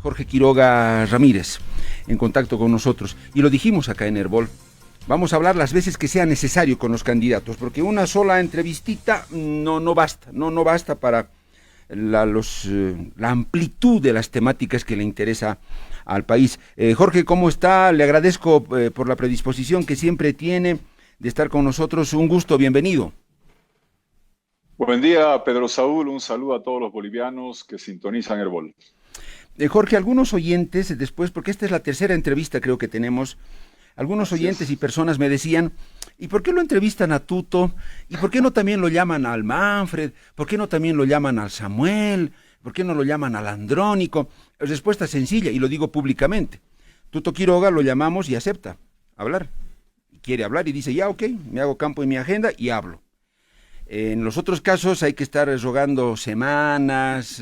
Jorge Quiroga Ramírez, en contacto con nosotros. Y lo dijimos acá en Herbol. Vamos a hablar las veces que sea necesario con los candidatos, porque una sola entrevistita no basta, no basta para la amplitud de las temáticas que le interesa al país. Jorge, ¿cómo está? Le agradezco por la predisposición que siempre tiene de estar con nosotros. Un gusto, bienvenido. Buen día, Pedro Saúl. Un saludo a todos los bolivianos que sintonizan Herbol. Jorge, algunos oyentes después, porque esta es la tercera entrevista creo que tenemos, algunos Así oyentes y es. personas me decían, ¿y por qué lo entrevistan a Tuto? ¿Y por qué no también lo llaman al Manfred? ¿Por qué no también lo llaman al Samuel? ¿Por qué no lo llaman al Andrónico? Respuesta sencilla, y lo digo públicamente. Tuto Quiroga lo llamamos y acepta hablar. Quiere hablar y dice, ya, ok, me hago campo en mi agenda y hablo. En los otros casos hay que estar rogando semanas,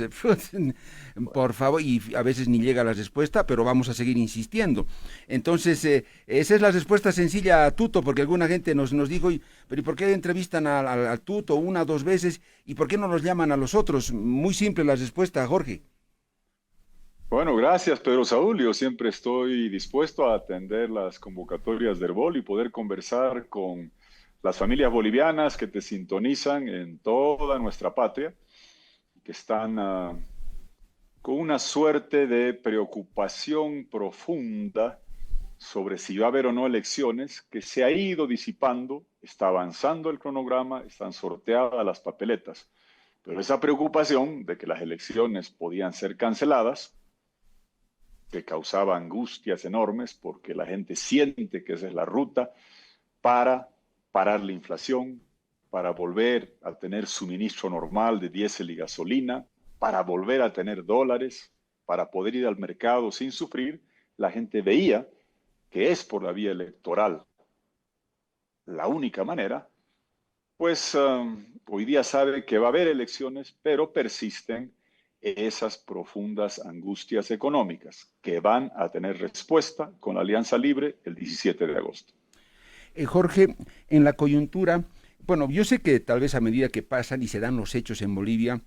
por favor, y a veces ni llega la respuesta, pero vamos a seguir insistiendo. Entonces, esa es la respuesta sencilla a Tuto, porque alguna gente nos dijo, pero ¿y por qué entrevistan a Tuto una o dos veces? ¿Y por qué no los llaman a los otros? Muy simple la respuesta, Jorge. Bueno, gracias, Pedro Saúl. Yo siempre estoy dispuesto a atender las convocatorias de Herbol y poder conversar con las familias bolivianas que te sintonizan en toda nuestra patria, que están con una suerte de preocupación profunda sobre si va a haber o no elecciones, que se ha ido disipando, está avanzando el cronograma, están sorteadas las papeletas. Pero esa preocupación de que las elecciones podían ser canceladas, que causaba angustias enormes porque la gente siente que esa es la ruta para parar la inflación, para volver a tener suministro normal de diésel y gasolina, para volver a tener dólares, para poder ir al mercado sin sufrir. La gente veía que es por la vía electoral la única manera. Pues hoy día sabe que va a haber elecciones, pero persisten esas profundas angustias económicas que van a tener respuesta con la Alianza Libre el 17 de agosto. Jorge, en la coyuntura, bueno, yo sé que tal vez a medida que pasan y se dan los hechos en Bolivia,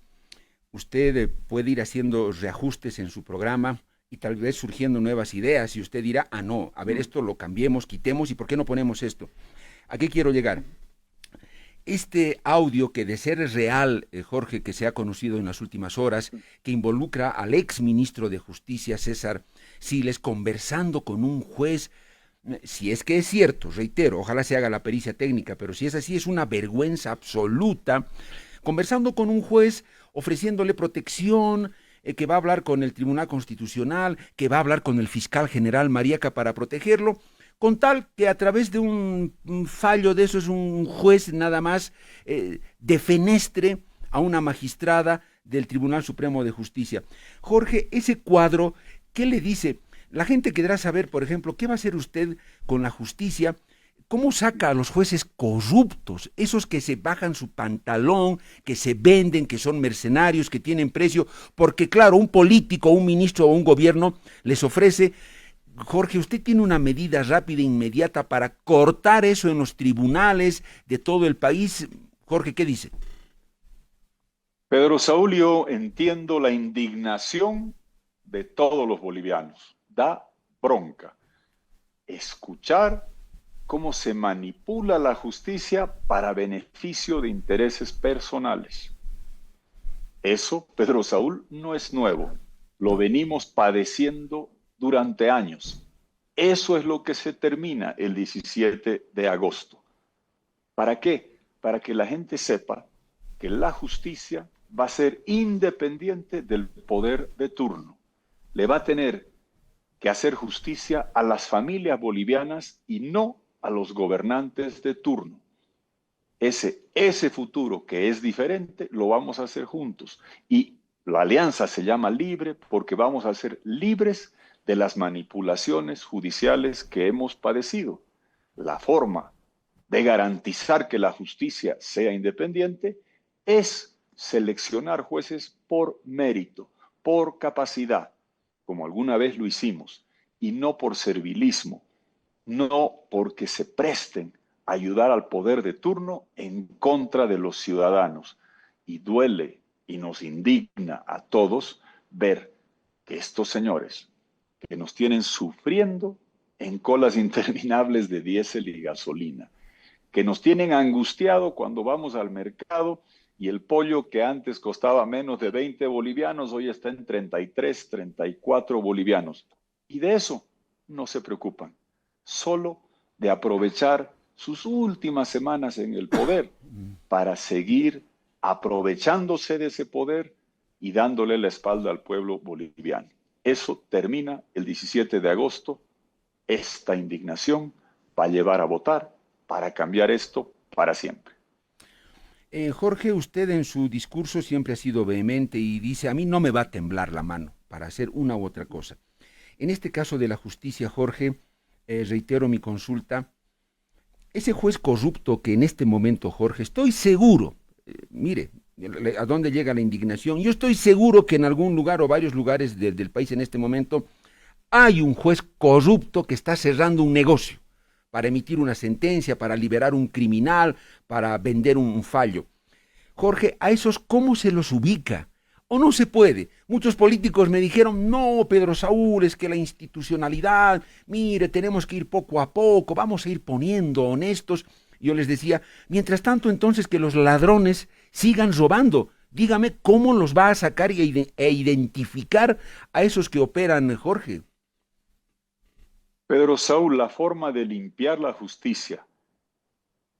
usted puede ir haciendo reajustes en su programa y tal vez surgiendo nuevas ideas y usted dirá, no, a ver, esto lo cambiemos, quitemos y ¿por qué no ponemos esto? ¿A qué quiero llegar? Este audio que de ser real, Jorge, que se ha conocido en las últimas horas, que involucra al ex ministro de Justicia, César Siles, conversando con un juez, si es que es cierto, reitero, ojalá se haga la pericia técnica, pero si es así, es una vergüenza absoluta, conversando con un juez, ofreciéndole protección, que va a hablar con el Tribunal Constitucional, que va a hablar con el fiscal general Mariaca para protegerlo, con tal que a través de un fallo de eso es un juez nada más defenestre a una magistrada del Tribunal Supremo de Justicia. Jorge, ese cuadro, ¿qué le dice? La gente querrá saber, por ejemplo, ¿qué va a hacer usted con la justicia? ¿Cómo saca a los jueces corruptos, esos que se bajan su pantalón, que se venden, que son mercenarios, que tienen precio? Porque claro, un político, un ministro o un gobierno les ofrece. Jorge, usted tiene una medida rápida e inmediata para cortar eso en los tribunales de todo el país. Jorge, ¿qué dice? Pedro Saúl, yo entiendo la indignación de todos los bolivianos. Da bronca escuchar cómo se manipula la justicia para beneficio de intereses personales. Eso, Pedro Saúl, no es nuevo. Lo No. venimos padeciendo durante años. Eso es lo que se termina el 17 de agosto. ¿Para qué? Para que la gente sepa que la justicia va a ser independiente del poder de turno. Le va a tener que hacer justicia a las familias bolivianas y no a los gobernantes de turno. Ese futuro que es diferente lo vamos a hacer juntos. Y la alianza se llama libre porque vamos a ser libres de las manipulaciones judiciales que hemos padecido. La forma de garantizar que la justicia sea independiente es seleccionar jueces por mérito, por capacidad, como alguna vez lo hicimos, y no por servilismo, no porque se presten a ayudar al poder de turno en contra de los ciudadanos. Y duele y nos indigna a todos ver que estos señores que nos tienen sufriendo en colas interminables de diésel y gasolina, que nos tienen angustiado cuando vamos al mercado y el pollo que antes costaba menos de 20 bolivianos, hoy está en 33, 34 bolivianos. Y de eso no se preocupan, solo de aprovechar sus últimas semanas en el poder para seguir aprovechándose de ese poder y dándole la espalda al pueblo boliviano. Eso termina el 17 de agosto. Esta indignación va a llevar a votar para cambiar esto para siempre. Jorge, usted en su discurso siempre ha sido vehemente y dice, a mí no me va a temblar la mano para hacer una u otra cosa. En este caso de la justicia, Jorge, reitero mi consulta, ese juez corrupto que en este momento, Jorge, estoy seguro, mire, a dónde llega la indignación, yo estoy seguro que en algún lugar o varios lugares del país en este momento hay un juez corrupto que está cerrando un negocio para emitir una sentencia, para liberar un criminal, para vender un fallo. Jorge, ¿a esos cómo se los ubica? ¿O no se puede? Muchos políticos me dijeron, no, Pedro Saúl, es que la institucionalidad, mire, tenemos que ir poco a poco, vamos a ir poniendo honestos. Yo les decía, mientras tanto entonces que los ladrones sigan robando, dígame cómo los va a sacar e identificar a esos que operan, Jorge. Pedro Saúl, la forma de limpiar la justicia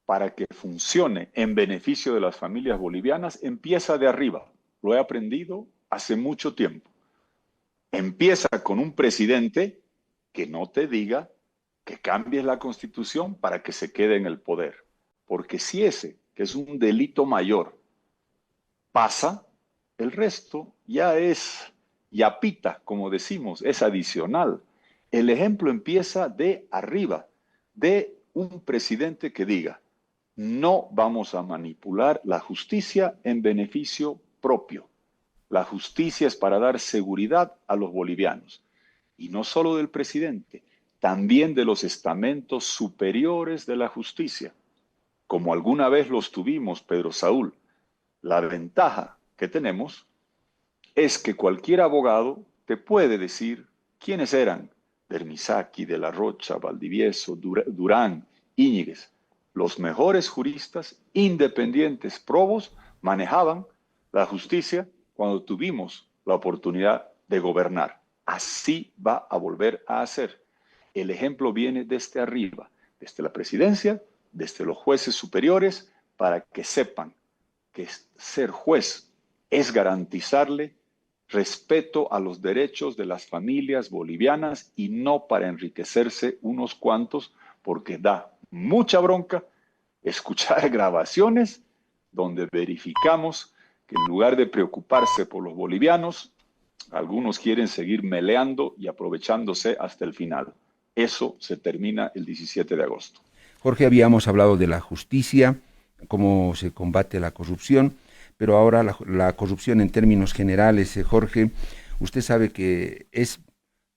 para que funcione en beneficio de las familias bolivianas empieza de arriba. Lo he aprendido hace mucho tiempo. Empieza con un presidente que no te diga que cambies la Constitución para que se quede en el poder. Porque si ese, que es un delito mayor, pasa, el resto ya pita, como decimos, es adicional. El ejemplo empieza de arriba, de un presidente que diga, no vamos a manipular la justicia en beneficio propio. La justicia es para dar seguridad a los bolivianos. Y no solo del presidente, también de los estamentos superiores de la justicia, como alguna vez los tuvimos, Pedro Saúl. La ventaja que tenemos es que cualquier abogado te puede decir quiénes eran Dermisaki, De la Rocha, Valdivieso, Durán, Íñiguez. Los mejores juristas independientes, probos, manejaban la justicia cuando tuvimos la oportunidad de gobernar. Así va a volver a hacer. El ejemplo viene desde arriba, desde la presidencia, desde los jueces superiores, para que sepan que ser juez es garantizarle respeto a los derechos de las familias bolivianas y no para enriquecerse unos cuantos, porque da mucha bronca escuchar grabaciones donde verificamos que en lugar de preocuparse por los bolivianos, algunos quieren seguir meleando y aprovechándose hasta el final. Eso se termina el 17 de agosto. Jorge, habíamos hablado de la justicia, cómo se combate la corrupción, pero ahora la corrupción en términos generales, Jorge, usted sabe que es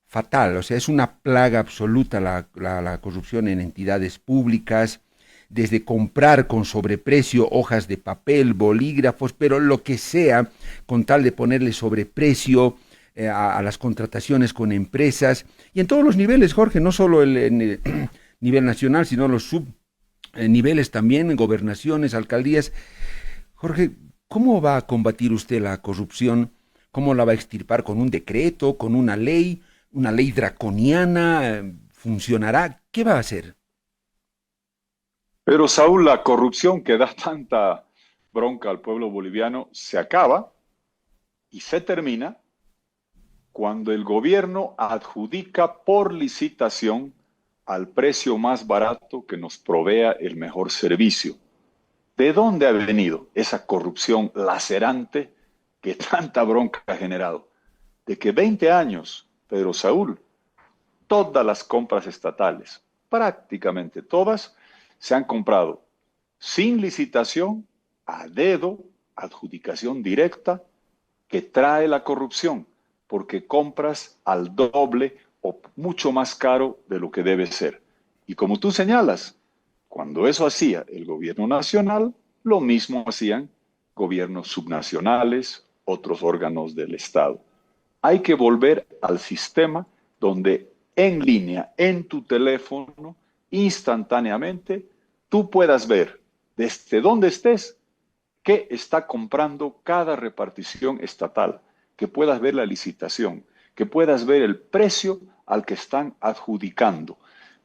fatal, o sea, es una plaga absoluta la corrupción en entidades públicas, desde comprar con sobreprecio hojas de papel, bolígrafos, pero lo que sea, con tal de ponerle sobreprecio a las contrataciones con empresas, y en todos los niveles, Jorge, no solo en el nivel nacional, sino los subniveles también, en gobernaciones, alcaldías. Jorge, ¿cómo va a combatir usted la corrupción? ¿Cómo la va a extirpar? ¿Con un decreto? ¿Con una ley draconiana? ¿Funcionará? ¿Qué va a hacer? Pero Saúl, la corrupción que da tanta bronca al pueblo boliviano se acaba y se termina cuando el gobierno adjudica por licitación al precio más barato que nos provea el mejor servicio. ¿De dónde ha venido esa corrupción lacerante que tanta bronca ha generado? De que 20 años, Pedro Saúl, todas las compras estatales, prácticamente todas, se han comprado sin licitación, a dedo, adjudicación directa, que trae la corrupción, porque compras al doble o mucho más caro de lo que debe ser. Y como tú señalas, cuando eso hacía el gobierno nacional, lo mismo hacían gobiernos subnacionales, otros órganos del Estado. Hay que volver al sistema donde en línea, en tu teléfono, instantáneamente, tú puedas ver desde donde estés qué está comprando cada repartición estatal, que puedas ver la licitación, que puedas ver el precio al que están adjudicando.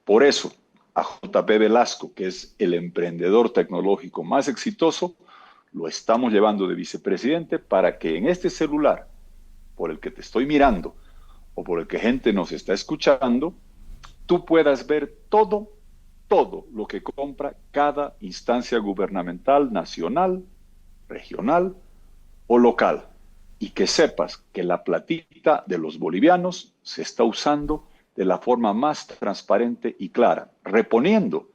Por eso, a JP Velasco, que es el emprendedor tecnológico más exitoso, lo estamos llevando de vicepresidente para que en este celular, por el que te estoy mirando o por el que gente nos está escuchando, tú puedas ver todo lo que compra cada instancia gubernamental, nacional, regional o local, y que sepas que la platita de los bolivianos se está usando de la forma más transparente y clara, reponiendo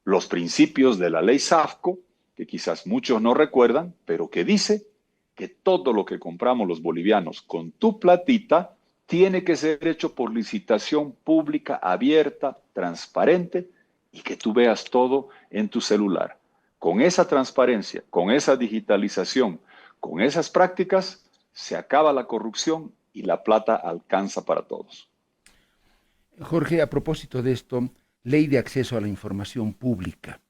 los principios de la ley SAFCO, que quizás muchos no recuerdan, pero que dice que todo lo que compramos los bolivianos con tu platita tiene que ser hecho por licitación pública, abierta, transparente, y que tú veas todo en tu celular. Con esa transparencia, con esa digitalización, con esas prácticas, se acaba la corrupción y la plata alcanza para todos. Jorge, a propósito de esto, ley de acceso a la información pública,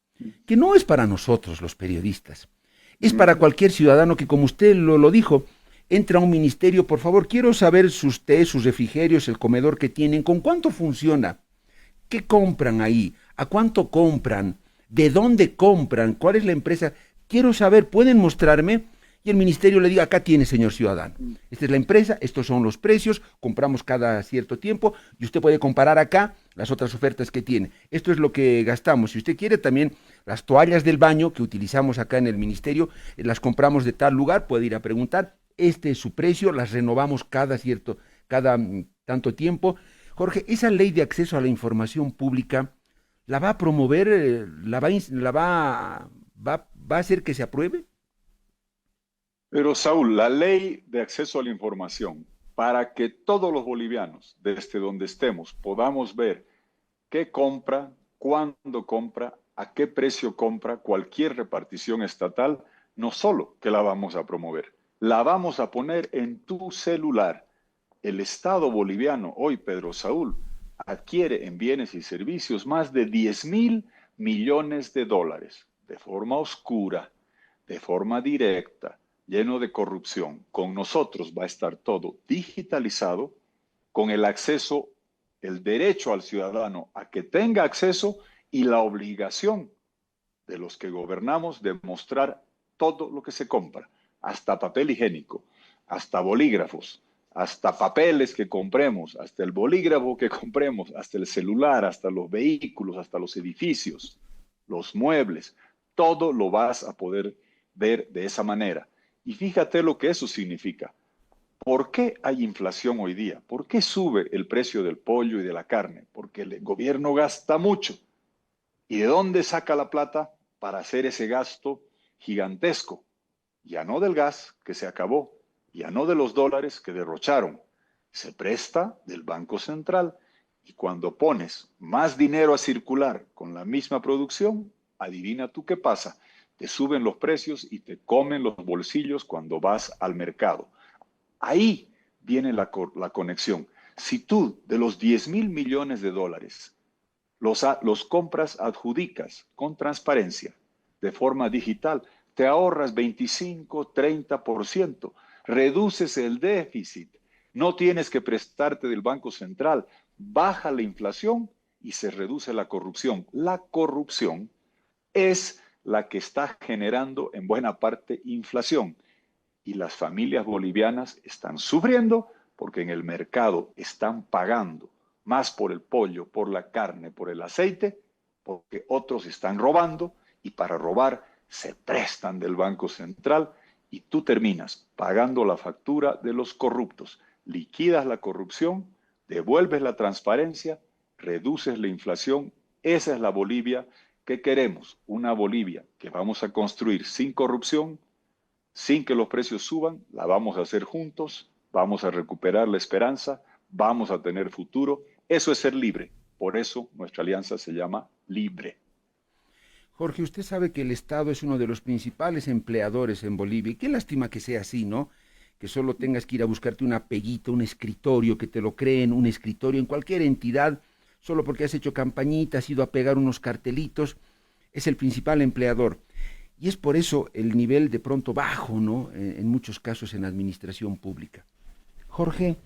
que no es para nosotros los periodistas, es para cualquier ciudadano que, como usted lo dijo, entra a un ministerio, por favor, quiero saber sus tés, sus refrigerios, el comedor que tienen, con cuánto funciona, qué compran ahí, a cuánto compran, de dónde compran, cuál es la empresa, quiero saber, ¿pueden mostrarme? Y el ministerio le diga, acá tiene, señor ciudadano, esta es la empresa, estos son los precios, compramos cada cierto tiempo y usted puede comparar acá las otras ofertas que tiene. Esto es lo que gastamos. Si usted quiere también las toallas del baño que utilizamos acá en el ministerio, las compramos de tal lugar, puede ir a preguntar, este es su precio, las renovamos cada tanto tiempo. Jorge, esa ley de acceso a la información pública, ¿la va a promover, va a hacer que se apruebe? Pero Saúl, la ley de acceso a la información, para que todos los bolivianos, desde donde estemos, podamos ver qué compra, cuándo compra, a qué precio compra cualquier repartición estatal, no solo que la vamos a promover, la vamos a poner en tu celular. El Estado boliviano, hoy Pedro Saúl, adquiere en bienes y servicios más de 10.000 millones de dólares, de forma oscura, de forma directa, lleno de corrupción. Con nosotros va a estar todo digitalizado, con el acceso, el derecho al ciudadano a que tenga acceso y la obligación de los que gobernamos de mostrar todo lo que se compra, hasta papel higiénico, hasta bolígrafos, hasta papeles que compremos, hasta el bolígrafo que compremos, hasta el celular, hasta los vehículos, hasta los edificios, los muebles, todo lo vas a poder ver de esa manera. Y fíjate lo que eso significa. ¿Por qué hay inflación hoy día? ¿Por qué sube el precio del pollo y de la carne? Porque el gobierno gasta mucho. ¿Y de dónde saca la plata para hacer ese gasto gigantesco? Ya no del gas, que se acabó, ya no de los dólares que derrocharon. Se presta del Banco Central. Y cuando pones más dinero a circular con la misma producción, adivina tú qué pasa. Te suben los precios y te comen los bolsillos cuando vas al mercado. Ahí viene la conexión. Si tú de los 10.000 millones de dólares los compras, adjudicas con transparencia, de forma digital, te ahorras 25-30%, reduces el déficit, no tienes que prestarte del Banco Central, baja la inflación y se reduce la corrupción. La corrupción es la que está generando en buena parte inflación. Y las familias bolivianas están sufriendo porque en el mercado están pagando más por el pollo, por la carne, por el aceite, porque otros están robando y para robar se prestan del Banco Central y tú terminas pagando la factura de los corruptos. Liquidas la corrupción, devuelves la transparencia, reduces la inflación. Esa es la Bolivia que queremos, una Bolivia que vamos a construir sin corrupción, sin que los precios suban, la vamos a hacer juntos, vamos a recuperar la esperanza, vamos a tener futuro. Eso es ser libre. Por eso nuestra alianza se llama Libre. Jorge, usted sabe que el Estado es uno de los principales empleadores en Bolivia, y qué lástima que sea así, ¿no? que solo tengas que ir a buscarte una peguita, un escritorio, que te lo creen, un escritorio en cualquier entidad, solo porque has hecho campañita, has ido a pegar unos cartelitos, es el principal empleador. Y es por eso el nivel de pronto bajo, ¿no? En muchos casos en la administración pública. Jorge,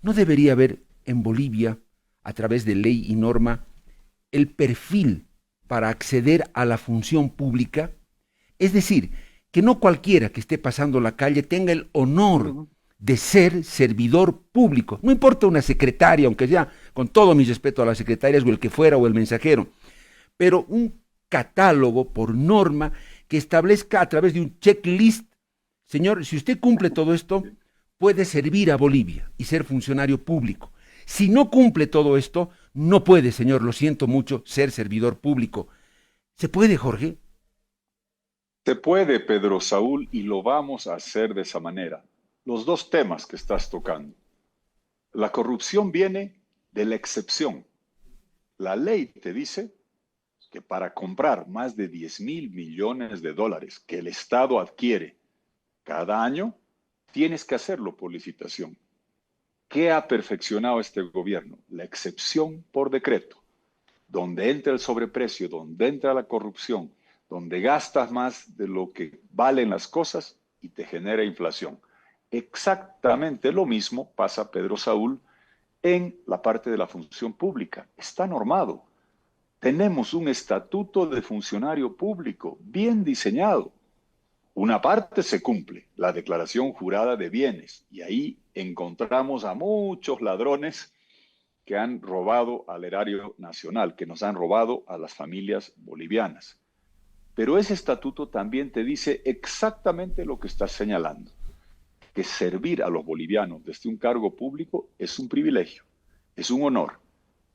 ¿no debería haber en Bolivia, a través de ley y norma, el perfil para acceder a la función pública? Es decir, que no cualquiera que esté pasando la calle tenga el honor de ser servidor público. No importa una secretaria, aunque sea, con todo mi respeto a las secretarias o el que fuera o el mensajero, pero un catálogo por norma que establezca a través de un checklist: señor, si usted cumple todo esto, puede servir a Bolivia y ser funcionario público. Si no cumple todo esto, no puede, señor, lo siento mucho, ser servidor público. ¿Se puede, Jorge? Se puede, Pedro Saúl, y lo vamos a hacer de esa manera. Los dos temas que estás tocando. La corrupción viene de la excepción. La ley te dice que para comprar más de 10.000 millones de dólares que el Estado adquiere cada año, tienes que hacerlo por licitación. ¿Qué ha perfeccionado este gobierno? La excepción por decreto. Donde entra el sobreprecio, donde entra la corrupción, donde gastas más de lo que valen las cosas y te genera inflación. Exactamente lo mismo pasa, Pedro Saúl, en la parte de la función pública. Está normado. Tenemos un estatuto de funcionario público bien diseñado. Una parte se cumple, la declaración jurada de bienes, y ahí encontramos a muchos ladrones que han robado al erario nacional, que nos han robado a las familias bolivianas. Pero ese estatuto también te dice exactamente lo que estás señalando, que servir a los bolivianos desde un cargo público es un privilegio, es un honor,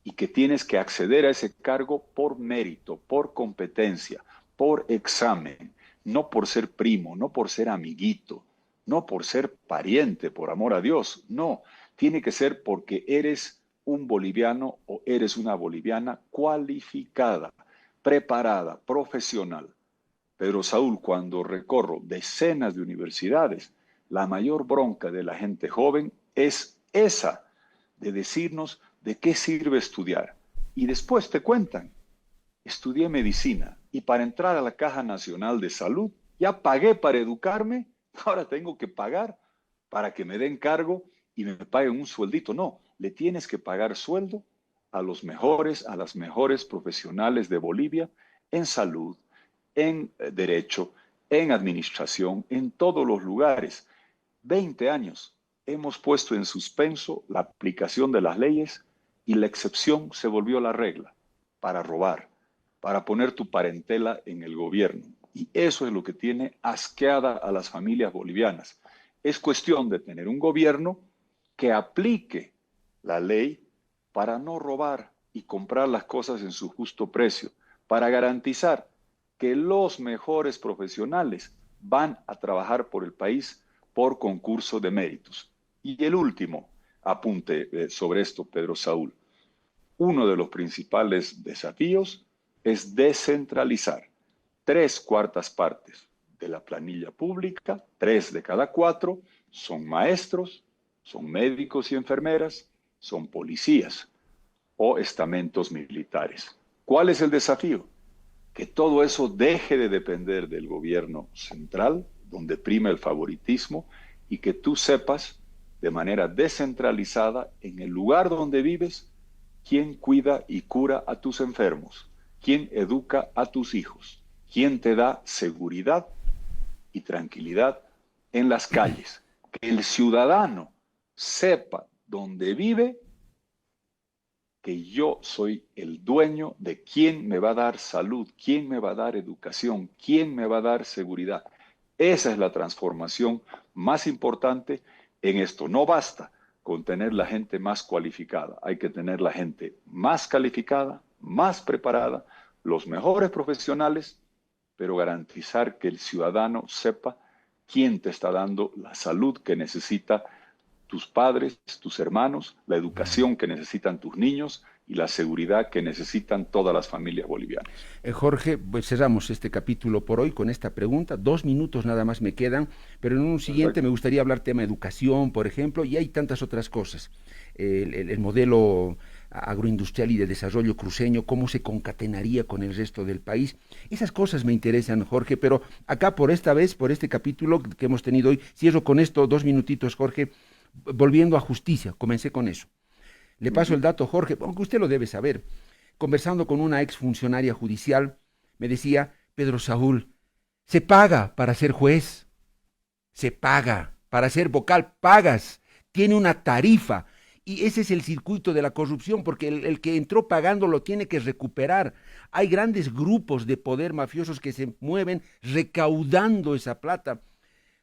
y que tienes que acceder a ese cargo por mérito, por competencia, por examen, no por ser primo, no por ser amiguito, no por ser pariente, por amor a Dios, no, tiene que ser porque eres un boliviano o eres una boliviana cualificada, preparada, profesional. Pedro Saúl, cuando recorro decenas de universidades, la mayor bronca de la gente joven es esa, de decirnos de qué sirve estudiar. Y después te cuentan, estudié medicina y para entrar a la Caja Nacional de Salud ya pagué para educarme, ahora tengo que pagar para que me den cargo y me paguen un sueldito. No, le tienes que pagar sueldo a los mejores, a las mejores profesionales de Bolivia en salud, en derecho, en administración, en todos los lugares. 20 años hemos puesto en suspenso la aplicación de las leyes y la excepción se volvió la regla para robar, para poner tu parentela en el gobierno. Y eso es lo que tiene asqueada a las familias bolivianas. Es cuestión de tener un gobierno que aplique la ley para no robar y comprar las cosas en su justo precio, para garantizar que los mejores profesionales van a trabajar por el país por concurso de méritos. Y el último apunte sobre esto, Pedro Saúl. Uno de los principales desafíos es descentralizar 3/4 de la planilla pública, 3 de cada 4 son maestros, son médicos y enfermeras, son policías o estamentos militares. ¿Cuál es el desafío? Que todo eso deje de depender del gobierno central, donde prima el favoritismo, y que tú sepas de manera descentralizada en el lugar donde vives quién cuida y cura a tus enfermos, quién educa a tus hijos, quién te da seguridad y tranquilidad en las calles. Que el ciudadano sepa dónde vive, que yo soy el dueño de quién me va a dar salud, quién me va a dar educación, quién me va a dar seguridad. Esa es la transformación más importante en esto. No basta con tener la gente más cualificada, hay que tener la gente más calificada, más preparada, los mejores profesionales, pero garantizar que el ciudadano sepa quién te está dando la salud que necesita tus padres, tus hermanos, la educación que necesitan tus niños y la seguridad que necesitan todas las familias bolivianas. Jorge, pues cerramos este capítulo por hoy con esta pregunta. 2 minutos nada más me quedan, pero en un siguiente Perfecto. me gustaría hablar tema educación, por ejemplo, y hay tantas otras cosas. El modelo agroindustrial y de desarrollo cruceño, cómo se concatenaría con el resto del país. Esas cosas me interesan, Jorge, pero acá por esta vez, por este capítulo que hemos tenido hoy, cierro con esto, 2 minutitos, Jorge, volviendo a justicia, comencé con eso. Le paso Ujú. el dato, Jorge, aunque usted lo debe saber. Conversando con una exfuncionaria judicial, me decía, Pedro Saúl, se paga para ser juez, se paga para ser vocal, pagas, tiene una tarifa. Y ese es el circuito de la corrupción, porque el que entró pagando lo tiene que recuperar. Hay grandes grupos de poder mafiosos que se mueven recaudando esa plata.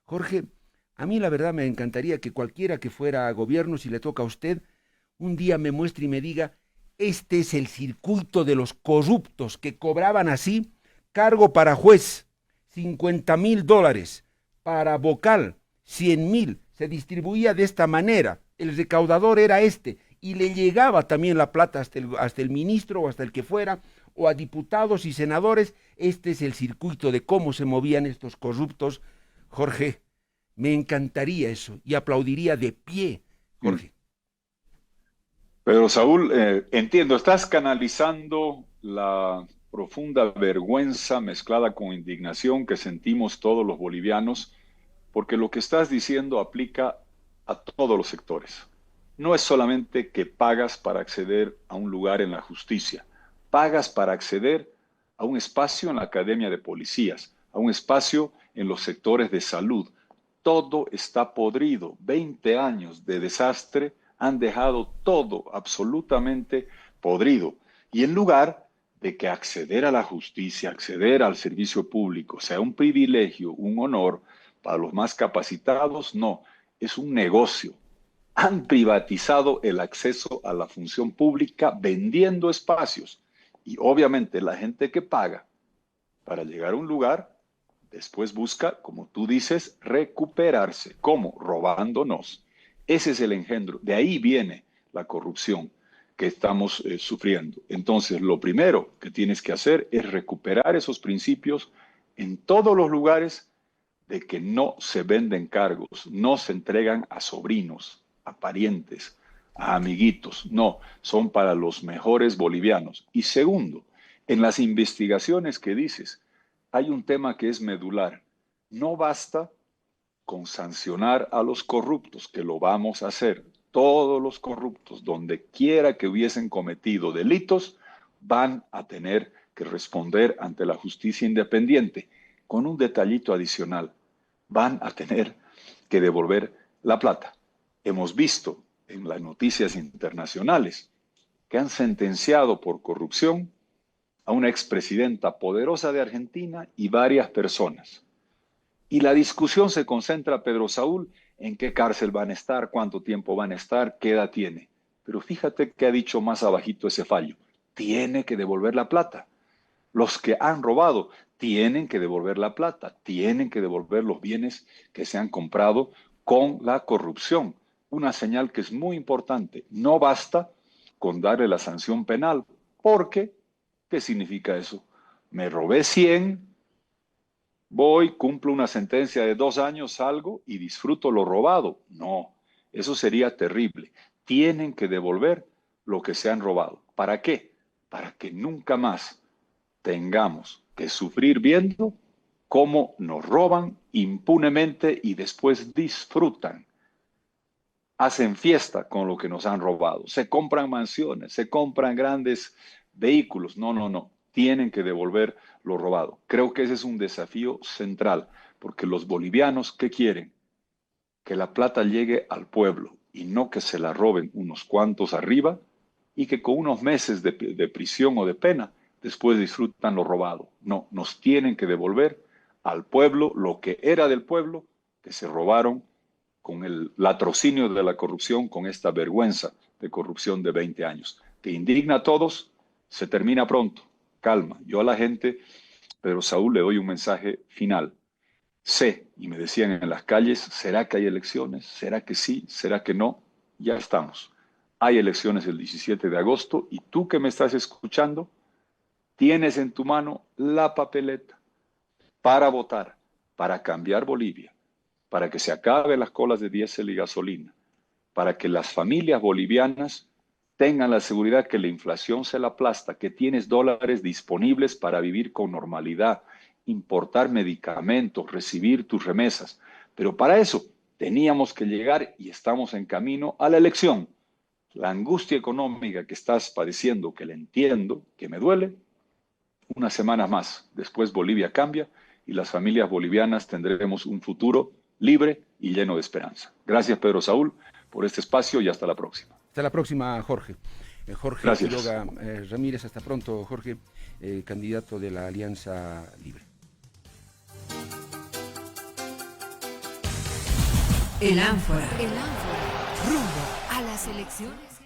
Jorge, a mí la verdad me encantaría que cualquiera que fuera a gobierno, si le toca a usted, un día me muestre y me diga, este es el circuito de los corruptos que cobraban así, cargo para juez, $50,000, para vocal, 100,000, se distribuía de esta manera, el recaudador era este, y le llegaba también la plata hasta el ministro o hasta el que fuera, o a diputados y senadores. Este es el circuito de cómo se movían estos corruptos. Jorge, me encantaría eso y aplaudiría de pie, Mm. Jorge. Pero Saúl, entiendo, estás canalizando la profunda vergüenza mezclada con indignación que sentimos todos los bolivianos, porque lo que estás diciendo aplica a todos los sectores. No es solamente que pagas para acceder a un lugar en la justicia, pagas para acceder a un espacio en la academia de policías, a un espacio en los sectores de salud. Todo está podrido. 20 años de desastre han dejado todo absolutamente podrido. Y en lugar de que acceder a la justicia, acceder al servicio público sea un privilegio, un honor para los más capacitados, no, es un negocio. Han privatizado el acceso a la función pública vendiendo espacios. Y obviamente la gente que paga para llegar a un lugar, después busca, como tú dices, recuperarse. ¿Cómo? Robándonos. Ese es el engendro. De ahí viene la corrupción que estamos sufriendo. Entonces, lo primero que tienes que hacer es recuperar esos principios en todos los lugares de que no se venden cargos, no se entregan a sobrinos, a parientes, a amiguitos. No, son para los mejores bolivianos. Y segundo, en las investigaciones que dices, hay un tema que es medular. No basta con sancionar a los corruptos, que lo vamos a hacer. Todos los corruptos, donde quiera que hubiesen cometido delitos, van a tener que responder ante la justicia independiente, con un detallito adicional. Van a tener que devolver la plata. Hemos visto en las noticias internacionales que han sentenciado por corrupción a una expresidenta poderosa de Argentina y varias personas. Y la discusión se concentra, Pedro Saúl, en qué cárcel van a estar, cuánto tiempo van a estar, qué edad tiene. Pero fíjate que ha dicho más abajito ese fallo. Tiene que devolver la plata. Los que han robado tienen que devolver la plata, tienen que devolver los bienes que se han comprado con la corrupción. Una señal que es muy importante. No basta con darle la sanción penal, porque, ¿qué significa eso? Me robé 100, voy, cumplo una sentencia de 2 años, salgo y disfruto lo robado. No, eso sería terrible. Tienen que devolver lo que se han robado. ¿Para qué? Para que nunca más tengamos que sufrir viendo cómo nos roban impunemente y después disfrutan. Hacen fiesta con lo que nos han robado. Se compran mansiones, se compran grandes vehículos. No, no, no. Tienen que devolver lo robado. Creo que ese es un desafío central, porque los bolivianos, ¿qué quieren? Que la plata llegue al pueblo y no que se la roben unos cuantos arriba y que con unos meses de prisión o de pena después disfrutan lo robado. No, nos tienen que devolver al pueblo lo que era del pueblo, que se robaron con el latrocinio de la corrupción, con esta vergüenza de corrupción de 20 años. Que indigna a todos, se termina pronto. Calma. Yo a la gente, Pedro Saúl, le doy un mensaje final. Sé, y me decían en las calles, ¿será que hay elecciones? ¿Será que sí? ¿Será que no? Ya estamos. Hay elecciones el 17 de agosto y tú que me estás escuchando, tienes en tu mano la papeleta para votar, para cambiar Bolivia, para que se acaben las colas de diésel y gasolina, para que las familias bolivianas tengan la seguridad que la inflación se la aplasta, que tienes dólares disponibles para vivir con normalidad, importar medicamentos, recibir tus remesas. Pero para eso teníamos que llegar y estamos en camino a la elección. La angustia económica que estás padeciendo, que la entiendo, que me duele, unas semanas más. Después Bolivia cambia y las familias bolivianas tendremos un futuro libre y lleno de esperanza. Gracias, Pedro Saúl, por este espacio y hasta la próxima. Hasta la próxima, Jorge. Jorge Gracias. Quiroga Ramírez, hasta pronto, Jorge, candidato de la Alianza Libre. El Ánfora. Rumbo a las elecciones.